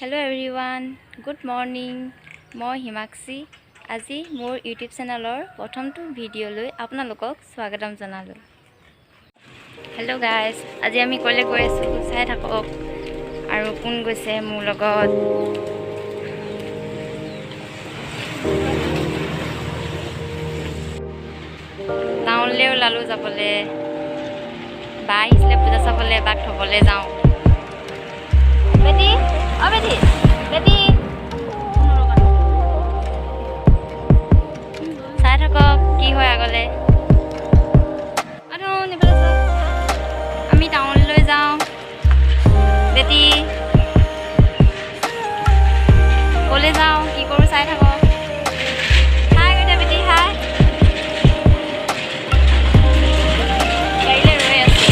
Hello everyone, good morning. মই হিমাক্ষী আজি মোৰ ইউটিউব চেনেলৰ প্ৰথমটো ভিডিঅ'লৈ আপোনালোকক স্বাগতম জনালোঁ। হেল্ল' গাইজ, আজি আমি ক'লৈ গৈ আছোঁ চাই থাকক আৰু কোন গৈছে মোৰ লগত। টাউনলৈ ওলালোঁ যাবলৈ। বা আহিছিলে পূজা চাবলৈ, বাক থ'বলৈ যাওঁ। বেটি বেটি বেটি চাই থাকক কি হয় আগলৈ। আমি টাউনলৈ যাওঁ। বেটি ক'লৈ যাওঁ কি কৰোঁ চাই থাকক। হাই কৈছে বেটি, হাই। গাড়ীলৈ ৰৈ আছে।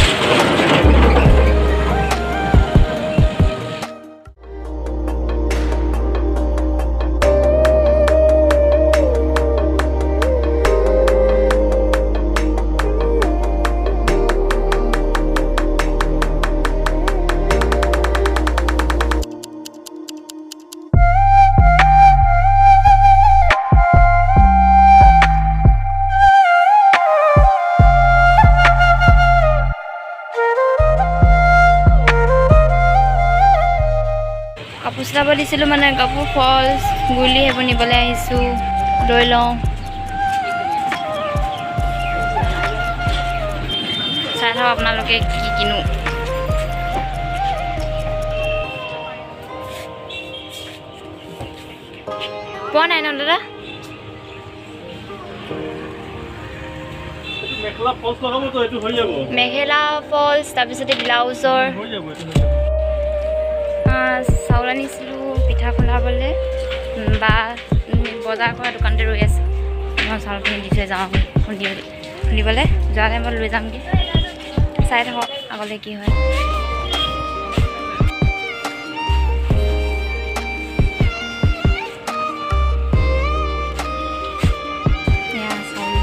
কাপোৰ চিলাব দিছিলোঁ মানে কাপোৰ ফলছ গুলি সেইবোৰ নিবলৈ আহিছোঁ। লৈ লওঁ চাই থাকক আপোনালোকে কি কিনো। পোৱা নাই ন দাদা? মেখেলা ফলছ তাৰপিছতে ব্লাউজৰ চাউল আনিছিলোঁ পিঠা খুন্দাবলৈ। বা বজাৰ কৰা দোকানতে ৰৈ আছে। মই চাউলখিনি দি থৈ যাওঁ খুন্দিবলৈ। যোৱা টাইমত লৈ যামগৈ। চাই থাকক আগলৈ কি হয়। এয়া চাউল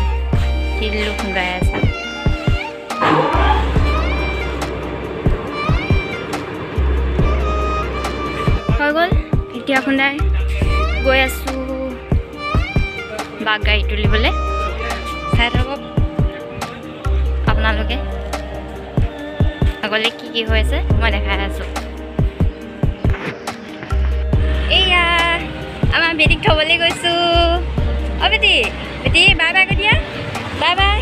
দি দিলোঁ, খুন্দাই আছে। হৈ গ'ল এতিয়া খুন্দাই গৈ আছোঁ বাক গাড়ী তুলিবলৈ। চাই থাকক আপোনালোকে আগলৈ কি হৈ আছে মই দেখাই আছোঁ। এয়া আমাৰ বেটিক থ'বলৈ গৈছোঁ। অ' বেটি বেটি বাই বাই কৈ দিয়া। Bye bye.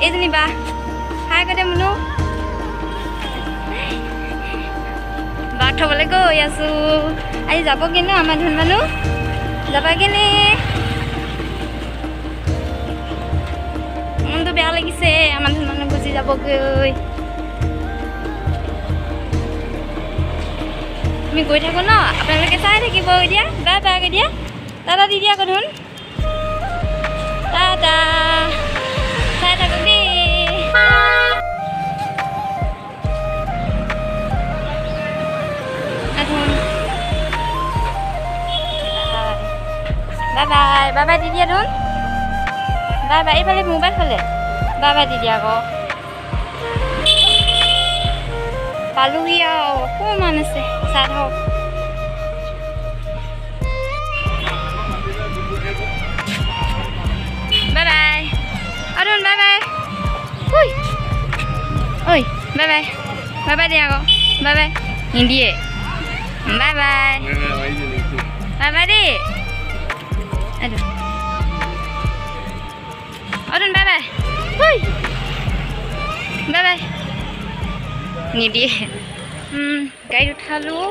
এইজনী বা হাই কৈ দে মুনু। বাক থ'বলৈ গৈ আছোঁ। আজি যাবগৈ ন আমাৰ ধন মানুহ? যাবাগৈ নে? মনটো বেয়া লাগিছে, আমাৰ ধন মানুহ গুচি যাবগৈ। আমি গৈ থাকোঁ ন, আপোনালোকে চাই থাকিব। এতিয়া বাই বাই কৈ দিয়া। টাটা দি দিয়া আকৌ ধন। টাটা। চাই থাকক দেই। Bye bye bye by the দিয়া ধন। Bye bye. এইফালে মোবাইল ফালে বাই বাই দি দিয়া আকৌ। পালোহি আৰু অকণমান আছে চাই থাকক। বাই বাই আৰু বাই বাই। ঐ ঐ বাই বাই বাই বাই দিয়া আকৌ। বাই বাই নিদিয়ে। বাই বাই বাই বাই দেই। Arun bye bye. Bye bye নিদিয়ে। গাড়ীত উঠালোঁ,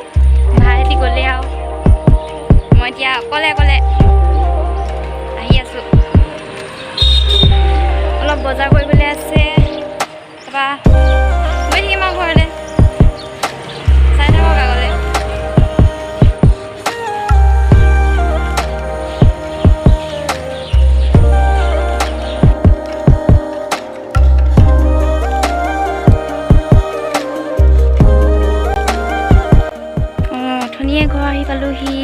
ভাইটি গ'লে আৰু মই এতিয়া অকলে অকলে আহি আছোঁ। অলপ বজাৰ কৰিবলৈ আছে, তাৰপৰা গৈ থাকিম আৰু ঘৰলৈ। চাই থাকক আগলৈ। অথনিয়ে ঘৰ আহি পালোঁহি।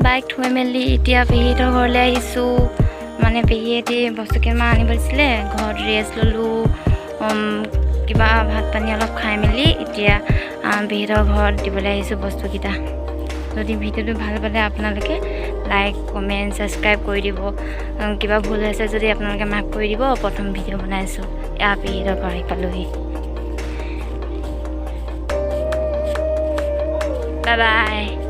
বাইক থৈ মেলি এতিয়া পেহীহঁতৰ ঘৰলৈ আহিছোঁ। মানে পেহীহঁতে বস্তু কেইটামান আনিব দিছিলে, ঘৰত ৰেষ্ট ল'লোঁ। কিবা ভাত পানী অলপ খাই মেলি এতিয়া পেহীহঁতৰ ঘৰত দিবলৈ আহিছোঁ বস্তুকেইটা। যদি ভিডিঅ'টো ভাল পালে আপোনালোকে লাইক কমেণ্ট ছাবস্ক্ৰাইব কৰি দিব। কিবা ভুল হৈছে যদি আপোনালোকে মাফ কৰি দিব। প্ৰথম ভিডিঅ' বনাইছোঁ পেহীহঁতৰ ঘৰ আহি পালোহি। Bye bye.